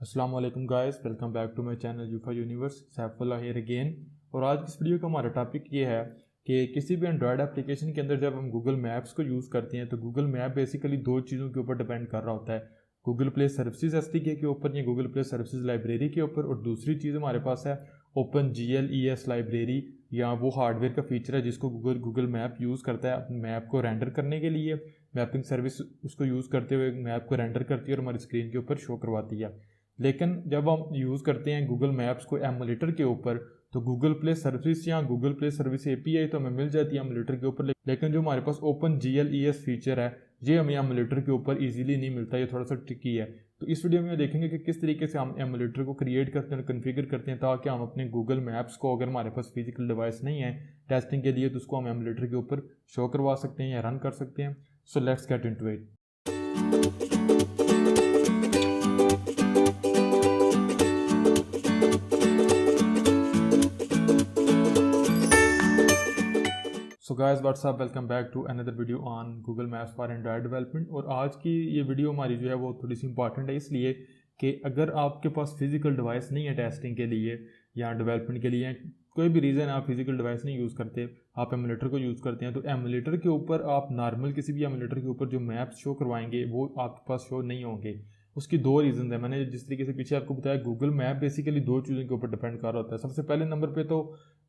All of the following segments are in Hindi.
अस्सलाम वालेकुम guys, welcome back to my channel यूफा यूनिवर्स। Saifullah here again. और आज की इस वीडियो का हमारा टॉपिक ये है कि किसी भी एंड्रॉयड एप्लीकेशन के अंदर जब हम गूगल मैप्स को यूज़ करते हैं तो गूगल मैप बेसिकली दो चीज़ों के ऊपर डिपेंड कर रहा होता है, गूगल प्ले सर्विसेज एसडीके के ऊपर या गूगल प्ले सर्विसेज लाइब्रेरी के ऊपर। और दूसरी चीज़ हमारे पास है ओपन GLES लाइब्रेरी, या वो हार्डवेयर का फीचर है जिसको गूगल मैप यूज़ करता है अपने मैप को रेंडर करने के लिए। मैपिंग सर्विस उसको यूज़ करते हुए मैप को रेंडर करती है और हमारी स्क्रीन के ऊपर शो करवाती है। लेकिन जब हम यूज़ करते हैं गूगल मैप्स को एमुलेटर के ऊपर तो गूगल प्ले सर्विस या गूगल प्ले सर्विस API तो हमें मिल जाती है एमुलेटर के ऊपर, लेकिन जो हमारे पास ओपन GLES फीचर है ये हमें एमुलेटर के ऊपर इजीली नहीं मिलता। ये थोड़ा सा ट्रिकी है। तो इस वीडियो में देखेंगे कि किस तरीके से हम एमुलेटर को क्रिएट करते हैं, कन्फिगर करते हैं, ताकि हम अपने गूगल मैप्स को, अगर हमारे पास फिजिकल डिवाइस नहीं है टेस्टिंग के लिए, तो उसको हम एमुलेटर के ऊपर शो करवा सकते हैं या रन कर सकते हैं। So let's get into it. So guys what's up, welcome back to another video on Google Maps for Android development. और आज की ये वीडियो हमारी जो है वो थोड़ी सी इंपॉर्टेंट है, इसलिए कि अगर आपके पास फिजिकल डिवाइस नहीं है टेस्टिंग के लिए या डेवलपमेंट के लिए, कोई भी रीज़न आप फिजिकल डिवाइस नहीं यूज़ करते, आप एमुलेटर को यूज़ करते हैं, तो एमुलेटर के ऊपर आप नॉर्मल किसी भी एमुलेटर के ऊपर जो मैप्स शो करवाएंगे वो आपके पास शो नहीं होंगे। उसकी दो रीज़न है। मैंने जिस तरीके से पीछे आपको बताया, गूगल मैप बेसिकली दो चीज़ों के ऊपर डिपेंड कर रहा होता है। सबसे पहले नंबर पे तो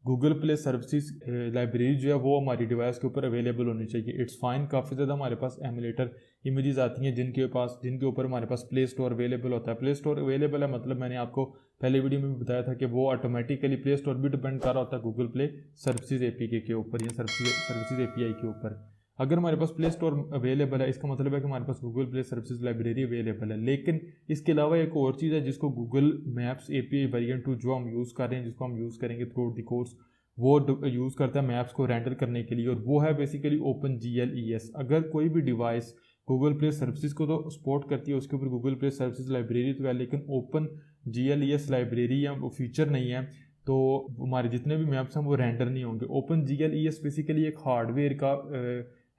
गूगल प्ले सर्विसेज लाइब्रेरी जो है वो हमारी डिवाइस के ऊपर अवेलेबल होनी चाहिए। इट्स फाइन, काफ़ी ज़्यादा हमारे पास एमुलेटर इमेजेस आती हैं जिनके ऊपर हमारे पास प्ले स्टोर अवेलेबल होता है। प्ले स्टोर अवेलेबल है मतलब मैंने आपको पहले वीडियो में भी बताया था कि वो ऑटोमेटिकली प्ले स्टोर भी डिपेंड कर रहा होता है गूगल प्ले सर्विसेज APK के ऊपर या सर्विसेज API के ऊपर। अगर हमारे पास प्ले स्टोर अवेलेबल है, इसका मतलब है कि हमारे पास Google Play services library available है। लेकिन इसके अलावा एक और चीज़ है जिसको गूगल मैप्स API वेरिएंट 2 जो हम यूज़ कर रहे हैं, जिसको हम यूज़ करेंगे थ्रू आउट द कोर्स, वो यूज़ करता है मैप्स को रेंडर करने के लिए, और वो है बेसिकली ओपन GLES। अगर कोई भी डिवाइस गूगल प्ले सर्विसेज को तो सपोर्ट करती है, उसके ऊपर गूगल प्ले सर्विसेज लाइब्रेरी तो है, लेकिन ओपन GLES लाइब्रेरी या वो फीचर नहीं है, तो हमारे जितने भी मैप्स हैं वो रेंडर नहीं होंगे। ओपन GLES बेसिकली एक हार्डवेयर का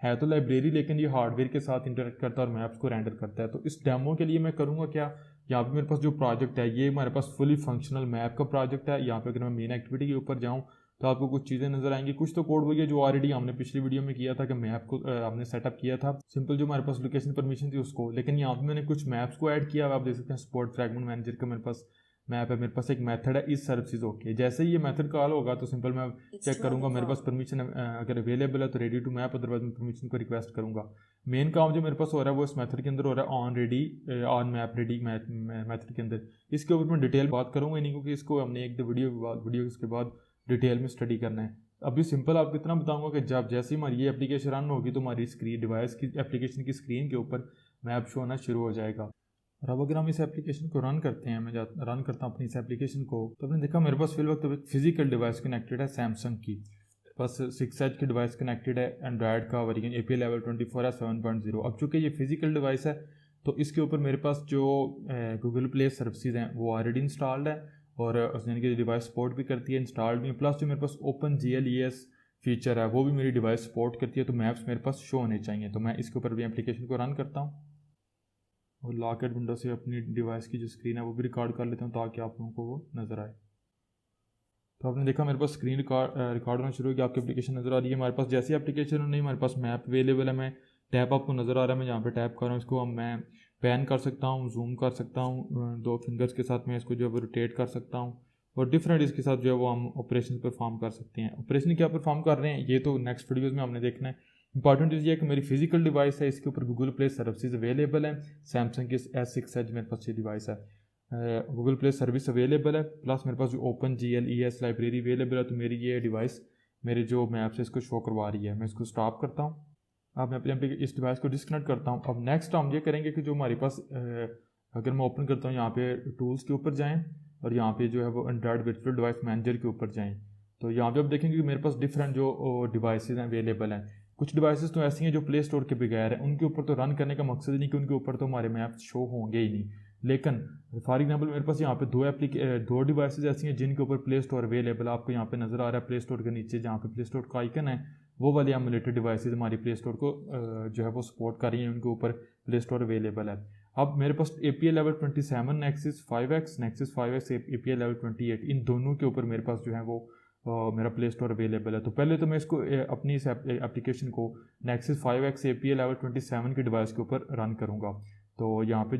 है तो लाइब्रेरी, लेकिन ये हार्डवेयर के साथ इंटरेक्ट करता है और मैप्स को रेंडर करता है। तो इस डेमो के लिए मैं करूँगा क्या, यहाँ पे मेरे पास जो प्रोजेक्ट है ये हमारे पास फुली फंक्शनल मैप का प्रोजेक्ट है। यहाँ पे अगर मैं मेन एक्टिविटी के ऊपर जाऊँ तो आपको कुछ चीज़ें नजर आएंगी। कुछ तो कोड वही है जो ऑलरेडी हमने पिछली वीडियो में किया था कि मैप को हमने सेटअप किया था, सिंपल जो हमारे पास लोकेशन परमिशन थी उसको। लेकिन यहाँ पे मैंने कुछ मैप्स को ऐड किया, आप देख सकते हैं सपोर्ट फ्रैगमेंट मैनेजर का मेरे पास मैप है, मेरे पास एक मेथड है इस सर्विसेज। ओके, जैसे ही ये मेथड कॉल होगा तो सिंपल मैं चेक करूंगा मेरे पास परमिशन अगर अवेलेबल है तो रेडी टू मैप, अदरवाइज मैं परमिशन को रिक्वेस्ट करूंगा। मेन काम जो मेरे पास हो रहा है वो इस मेथड के अंदर हो रहा है, on ready on map ready method के अंदर। इसके ऊपर मैं डिटेल बात करूंगा नहीं, क्योंकि इसको हमने एक दो वीडियो के बाद डिटेल में स्टडी करना है। अभी सिंपल आपको इतना बताऊंगा कि जब जैसे ही हमारी ये एप्लीकेशन रन होगी तो हमारी स्क्रीन डिवाइस की एप्लीकेशन की स्क्रीन के ऊपर मैप शो होना शुरू हो जाएगा। और अब अगर हम इस एप्लीकेशन को रन करते हैं, मैं रन करता हूँ अपनी इस एप्लीकेशन को, तो आपने देखा मेरे पास फिल वक्त एक फिजिकल डिवाइस कनेक्टेड है सैमसंग की। मेरे पास 6H की डिवाइस कनेक्टेड है, एंड्रॉयड का वर्जन API लेवल 24 है 7.0। अब चूँकि ये फिजिकल डिवाइस है तो इसके ऊपर मेरे पास जो गूगल प्ले सर्विसेज हैं वो ऑलरेडी इंस्टॉल्ड है, और यानी कि डिवाइस सपोर्ट भी करती है, इंस्टॉल्ड भी। प्लस जो मेरे पास ओपन GLES फीचर है वो भी मेरी डिवाइस सपोर्ट करती है, तो मैप्स मेरे पास शो होने चाहिए। तो मैं इसके ऊपर भी एप्लीकेशन को रन करता हूँ और लॉकेट विंडो से अपनी डिवाइस की जो स्क्रीन है वो भी रिकॉर्ड कर लेता हूँ ताकि आप लोगों को वो नज़र आए। तो आपने देखा मेरे पास स्क्रीन रिकॉर्ड होना शुरू हो गया, आपकी एप्लीकेशन नज़र आ रही है। हमारे पास जैसी एप्लीकेशन नहीं, हमारे पास मैप अवेलेबल है। मैं टैप आपको नज़र आ रहा है, मैं जहाँ पे टैप कर रहा हूँ इसको मैं पैन कर सकता हूँ, जूम कर सकता हूँ, दो फिंगर्स के साथ मैं इसको जो है वो रोटेट कर सकता हूँ, और डिफरेंट इसके साथ जो है वो हम ऑपरेशन परफॉर्म कर सकते हैं। ऑपरेशन क्या परफॉर्म कर रहे हैं ये तो नेक्स्ट वीडियोज़ में हमने देखना है। इंपॉर्टेंट चीज़ ये है कि मेरी फिजिकल डिवाइस है, इसके ऊपर गूगल प्ले सर्विसेज अवेलेबल है। सैमसंग की S6H मेरे पास ये डिवाइस है, गूगल प्ले सर्विस अवेलेबल है, प्लस मेरे पास जो ओपन GLES लाइब्रेरी अवेलेबल है। तो मेरी ये डिवाइस मेरे जो मैप से इसको शो करवा रही है। मैं इसको स्टॉप करता हूँ, अब मैं अपने इस डिवाइस को डिस्कनेक्ट करता हूँ। अब नेक्स्ट हम ये करेंगे कि जो हमारे पास अगर मैं ओपन करता हूँ, यहाँ पे टूल्स के ऊपर जाएँ और यहाँ पे जो है वो एंड्रॉयड वर्चुअल डिवाइस मैनेजर के ऊपर जाएँ, तो यहाँ पे आप देखेंगे कि मेरे पास डिफरेंट जो डिवाइसेज हैं अवेलेबल हैं। कुछ डिवाइसेस तो ऐसी हैं जो प्ले स्टोर के बगैर हैं, उनके ऊपर तो रन करने का मकसद ही नहीं कि उनके ऊपर तो हमारे मैप्स शो होंगे ही नहीं। लेकिन फॉर एग्जांपल मेरे पास यहाँ पे दो डिवाइसेज ऐसी हैं जिनके ऊपर प्ले स्टोर अवेलेबल है। आपको यहाँ पे नज़र आ रहा है प्ले स्टोर के नीचे जहाँ पे प्ले स्टोर का आइकन है, वो वाली एमुलेटेड डिवाइसेज हमारी प्ले स्टोर को जो है वो सपोर्ट कर रही हैं, उनके ऊपर प्ले स्टोर अवेलेबल है। अब मेरे पास API level 27 Nexus 5X API level 28 इन दोनों के ऊपर मेरे पास जो है वो मेरा प्ले स्टोर अवेलेबल है। तो पहले तो मैं इसको अपनी इस एप्लीकेशन को Nexus 5X API लेवल 27 के डिवाइस के ऊपर रन करूँगा। तो यहाँ पे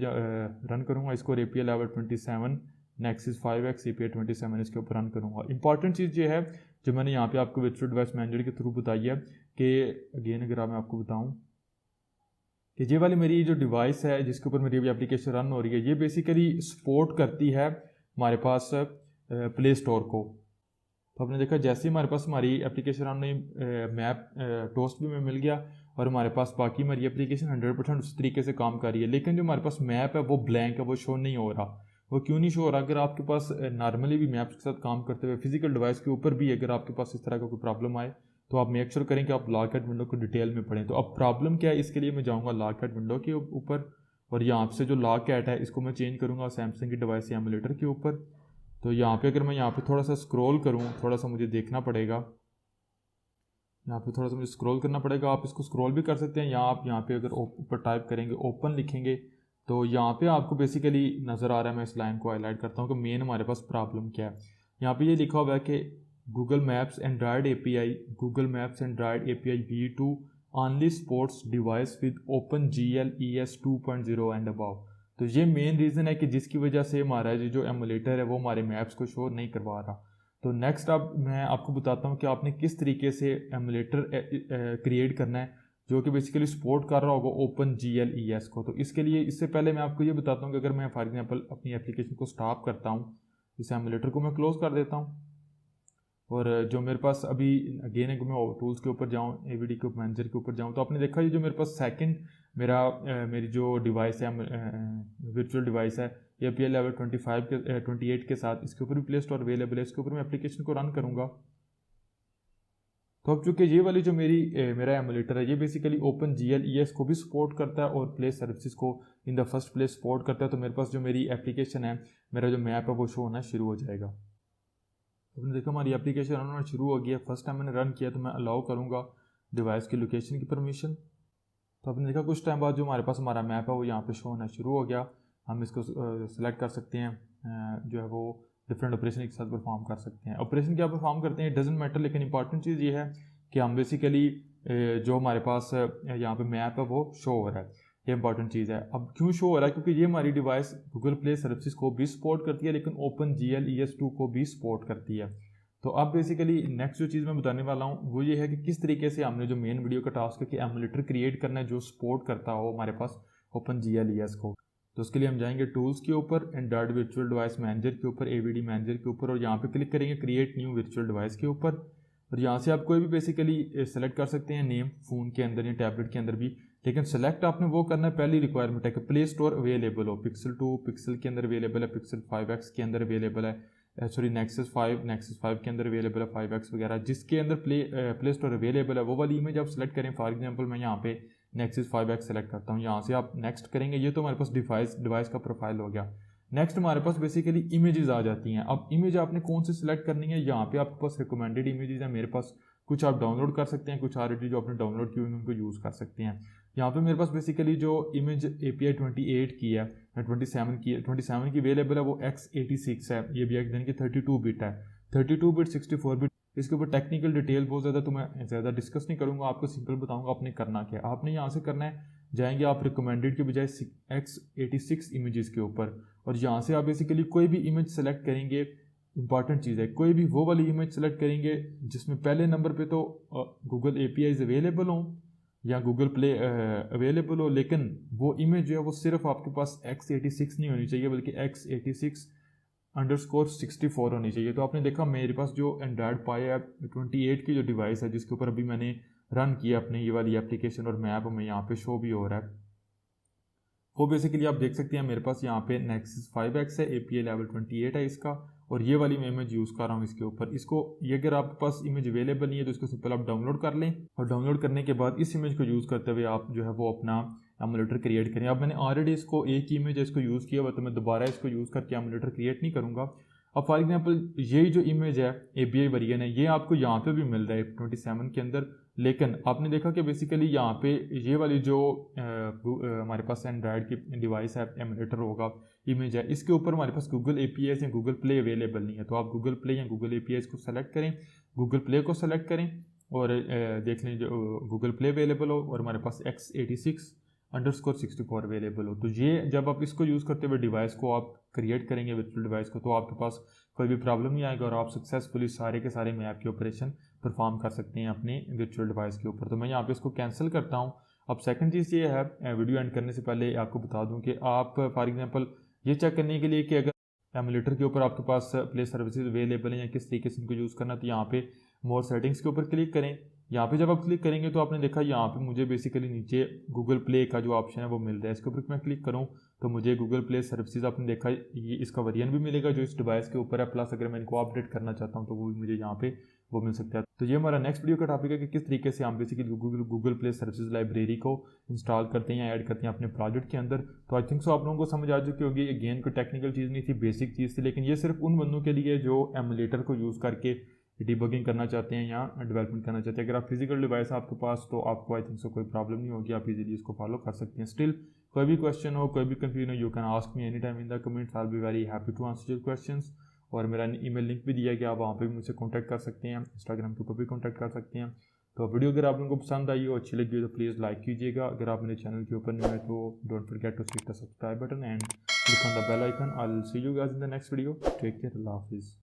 रन करूँगा इसको API level 27 Nexus 5X API 27 इसके ऊपर रन करूँगा। इंपॉर्टेंट चीज़ ये है जो मैंने यहाँ पे आपको वर्चुअल डिवाइस मैनेजर के थ्रू बताई है कि अगेन अगर मैं आपको बताऊँ कि ये वाली मेरी जो डिवाइस है जिसके ऊपर मेरी अभी एप्लीकेशन रन हो रही है, ये बेसिकली सपोर्ट करती है हमारे पास प्ले स्टोर को। तो आपने देखा जैसे ही हमारे पास हमारी एप्लीकेशन रन हुई, मैप टोस्ट भी में मिल गया और हमारे पास बाकी हमारी एप्लीकेशन 100% उस तरीके से काम कर रही है। लेकिन जो हमारे पास मैप है वो ब्लैंक है, वो शो नहीं हो रहा। वो क्यों नहीं शो हो रहा? अगर आपके पास नॉर्मली भी मैप्स के साथ काम करते हुए फिजिकल डिवाइस के ऊपर भी अगर आपके पास इस तरह का कोई प्रॉब्लम आए तो आप मेक श्योर करें कि आप लॉकआउट विंडो को डिटेल में पढ़ें। तो अब प्रॉब्लम क्या है, इसके लिए मैं जाऊँगा लॉकआउट विंडो के ऊपर और यहाँ से जो लॉकआउट है इसको मैं चेंज करूँगा सैमसंग की डिवाइस एमुलेटर के ऊपर। तो यहाँ पे अगर मैं यहाँ पे थोड़ा सा स्क्रॉल करूँ, थोड़ा सा मुझे देखना पड़ेगा, यहाँ पे थोड़ा सा मुझे स्क्रॉल करना पड़ेगा। आप इसको स्क्रॉल भी कर सकते हैं या आप यहाँ पे अगर ऊपर टाइप करेंगे ओपन लिखेंगे तो यहाँ पे आपको बेसिकली नज़र आ रहा है। मैं इस लाइन को हाईलाइट करता हूँ कि मेन हमारे पास प्रॉब्लम क्या है। यहाँ पे ये लिखा हुआ है कि Google maps Android API v2 only supports device with OpenGL ES 2.0 and above. तो ये मेन रीज़न है कि जिसकी वजह से हमारा जो एमुलेटर है वो हमारे मैप्स को शो नहीं करवा रहा। तो नेक्स्ट अब मैं आपको बताता हूँ कि आपने किस तरीके से एमुलेटर क्रिएट करना है जो कि बेसिकली सपोर्ट कर रहा होगा OpenGL ES को। तो इसके लिए इससे पहले मैं आपको ये बताता हूँ कि अगर मैं फॉर एग्जांपल अपनी एप्लीकेशन को स्टॉप करता हूँ, इस एमुलेटर को मैं क्लोज कर देता हूँ और जो मेरे पास अभी अगेन है मैं टूल्स के ऊपर जाऊँ, AVD के मैनेजर के ऊपर जाऊँ, तो आपने देखा ये जो मेरे पास सेकंड मेरी जो डिवाइस है वर्चुअल डिवाइस है API लेवल 28 के साथ इसके ऊपर भी प्ले स्टोर अवेलेबल है। इसके ऊपर मैं एप्लीकेशन को रन करूँगा। तो अब चूँकि ये वाली जो मेरा एमुलेटर है ये बेसिकली OpenGL ES को भी सपोर्ट करता है और प्ले सर्विसेज को in the first place support करता है। तो मेरे पास जो मेरी एप्लीकेशन है, मेरा जो मैप है वो शो होना शुरू हो जाएगा। तो आपने देखा हमारी एप्लीकेशन रन होना शुरू हो गया। फर्स्ट टाइम मैंने रन किया तो मैं अलाउ करूँगा डिवाइस की लोकेशन की परमिशन। तो आपने देखा कुछ टाइम बाद जो हमारे पास हमारा मैप है वो यहाँ पे शो होना शुरू हो गया। हम इसको सिलेक्ट कर सकते हैं, जो है वो डिफरेंट ऑपरेशन एक साथ परफॉर्म कर सकते हैं। ऑपरेशन क्या परफॉर्म करते हैं डजेंट मैटर, लेकिन इंपॉर्टेंट चीज़ ये है कि हम बेसिकली जो हमारे पास यहाँ पे मैप है वो शो हो रहा है। ये इंपॉर्टेंट चीज़ है। अब क्यों शो हो रहा है? क्योंकि ये हमारी डिवाइस गूगल प्ले सर्विसेज को भी सपोर्ट करती है लेकिन OpenGL ES 2 को भी सपोर्ट करती है। तो अब बेसिकली नेक्स्ट जो चीज़ मैं बताने वाला हूँ वो ये है कि किस तरीके से हमने जो मेन वीडियो का टास्क है कि एमुलेटर क्रिएट करना है जो सपोर्ट करता हो हमारे पास OpenGL ES को। तो उसके लिए हम जाएंगे टूल्स के ऊपर, एंड्रॉयड वर्चुअल डिवाइस मैनेजर के ऊपर, AVD मैनेजर के ऊपर और यहाँ पे क्लिक करेंगे क्रिएट न्यू वर्चुअल डिवाइस के ऊपर। और यहाँ से आप कोई भी बेसिकली सेलेक्ट कर सकते हैं नेम, फ़ोन के अंदर या टैबलेट के अंदर भी। लेकिन सेलेक्ट आपने वो करना है, पहली रिक्वायरमेंट है कि प्ले स्टोर अवेलेबल हो। Pixel 2 पिक्सल के अंदर अवेलेबल है, Pixel 5X के अंदर अवेलेबल है, सॉरी Nexus 5 के अंदर अवेलेबल है, 5X वगैरह जिसके अंदर प्ले स्टोर अवेलेबल है वो वाली इमेज आप सेलेक्ट करें। फॉर एग्जांपल मैं यहाँ पे Nexus 5X सेलेक्ट करता हूँ, यहाँ से आप नेक्स्ट करेंगे। ये तो हमारे पास डिवाइस का प्रोफाइल हो गया। नेक्स्ट हमारे पास बेसिकली इमेजेस आ जाती हैं। अब इमेज आपने कौन सी सिलेक्ट करनी है, यहाँ पे आपके पास रिकमेंडेड इमेजेस हैं। मेरे पास कुछ आप डाउनलोड कर सकते हैं, कुछ ऑलरेडी जो आपने डाउनलोड की हुई उनको यूज़ कर सकते हैं। यहाँ पे मेरे पास बेसिकली जो इमेज API 28 की है, 27 की अवेलेबल है वो x86 है। ये भी यानी कि 32 बिट है, 32 बिट 64 बिट। इसके ऊपर टेक्निकल डिटेल बहुत ज़्यादा तो मैं ज़्यादा डिस्कस नहीं करूँगा, आपको सिंपल बताऊँगा आपने करना क्या। आपने यहाँ से करना है, जाएंगे आप रिकमेंडेड के बजाय x86 इमेजेस के ऊपर और यहाँ से आप बेसिकली कोई भी इमेज सेलेक्ट करेंगे। इंपॉर्टेंट चीज़ है, कोई भी वो वाली इमेज सेलेक्ट करेंगे जिसमें पहले नंबर पे तो गूगल APIs अवेलेबल हों या गूगल प्ले अवेलेबल हो, लेकिन वो इमेज जो है वो सिर्फ आपके पास x86 नहीं होनी चाहिए बल्कि x86_64 होनी चाहिए। तो आपने देखा मेरे पास जो एंड्रॉयड पाई 28 की जो डिवाइस है जिसके ऊपर अभी मैंने रन किया अपने ये वाली एप्लीकेशन और मैप में यहाँ पे शो भी हो रहा है, वो बेसिकली आप देख सकते हैं मेरे पास यहाँ पे Nexus 5X है, API लेवल 28 है इसका और ये वाली मैं इमेज यूज़ कर रहा हूँ इसके ऊपर। इसको ये अगर आपके पास इमेज अवेलेबल नहीं है तो इसको सिंपल आप डाउनलोड कर लें और डाउनलोड करने के बाद इस इमेज को यूज़ करते हुए आप जो है वो अपना एमुलेटर क्रिएट करें। अब मैंने ऑलरेडी इसको एक ही इमेज इसको यूज़ किया हुआ तो मैं दोबारा इसको यूज़ करके एमुलेटर क्रिएट नहीं करूँगा। अब फॉर एग्जांपल ये जो इमेज है API वेरिएंट है ये आपको यहाँ पे भी मिल रहा है 27 के अंदर, लेकिन आपने देखा कि बेसिकली यहाँ पे ये वाली जो हमारे पास एंड्रॉयड की डिवाइस है एमुलेटर होगा इमेज है, इसके ऊपर हमारे पास गूगल APIs या गूगल प्ले अवेलेबल नहीं है। तो आप गूगल प्ले या गूगल APIs को सेलेक्ट करें, गूगल प्ले को सेलेक्ट करें और देख लें जो गूगल प्ले अवेलेबल हो और हमारे पास x86_64 अवेलेबल हो। तो ये जब आप इसको यूज़ करते हुए डिवाइस को आप क्रिएट करेंगे वर्चुअल डिवाइस को, तो आपके पास कोई भी प्रॉब्लम नहीं आएगा और आप सक्सेसफुली सारे के सारे मैप के ऑपरेशन परफॉर्म कर सकते हैं अपने वर्चुअल डिवाइस के ऊपर। तो मैं यहाँ पे इसको कैंसिल करता हूँ। अब सेकंड चीज़ ये है, वीडियो एंड करने से पहले आपको बता दूँ कि आप फॉर एग्जांपल ये चेक करने के लिए कि अगर एमुलेटर के ऊपर आपके पास प्ले सर्विसेज अवेलेबल हैं या किस तरीके से इनको यूज़ करना, तो यहाँ पे मोर सेटिंग्स के ऊपर क्लिक करें। यहाँ पे जब आप क्लिक करेंगे तो आपने देखा यहाँ पे मुझे बेसिकली नीचे गूगल प्ले का जो ऑप्शन है वो मिल रहा है। इसके ऊपर मैं क्लिक करूँ तो मुझे गूगल प्ले सर्विसेज आपने देखा ये इसका वेरिएंट भी मिलेगा जो इस डिवाइस के ऊपर है, प्लस अगर मैं इनको अपडेट करना चाहता हूँ तो वो भी मुझे यहाँ पे वो मिल सकता है। तो ये हमारा नेक्स्ट वीडियो का टॉपिक है कि किस तरीके से हम basically Google Play services library को इंस्टॉल करते हैं या ऐड करते हैं अपने प्रोजेक्ट के अंदर। तो आई थिंक सो आप लोगों को समझ आ चुकी होगी। अगेन कोई टेक्निकल चीज़ नहीं थी, बेसिक चीज़ थी, लेकिन ये सिर्फ उन बंदों के लिए जो एमुलेटर को यूज़ करके डिबगिंग करना चाहते हैं या डेवलपमेंट करना चाहते हैं। अगर आप फिजिकल डिवाइस आपके पास तो आपको आई थिंक सो कोई प्रॉब्लम नहीं होगी, आप इजीली इसको फॉलो कर सकते हैं। स्टिल कोई भी क्वेश्चन हो, कोई भी कंफ्यूजन हो, you can ask me any time in the comments, I will be very happy to answer your questions. और मेरा ईमेल लिंक भी दिया गया, आप वहाँ पे भी मुझसे कॉन्टैक्ट कर सकते हैं, इंस्टाग्राम के ऊपर भी कॉन्टैक्ट कर सकते हैं। तो वीडियो अगर आप लोगों को पसंद आई हो, अच्छी लगी हो तो प्लीज़ लाइक कीजिएगा। अगर आप मेरे चैनल के ऊपर नहीं है तो don't forget to click the subscribe button and click on the bell icon. I will see you guys in the next video. Take care, अल्लाह हाफिज़।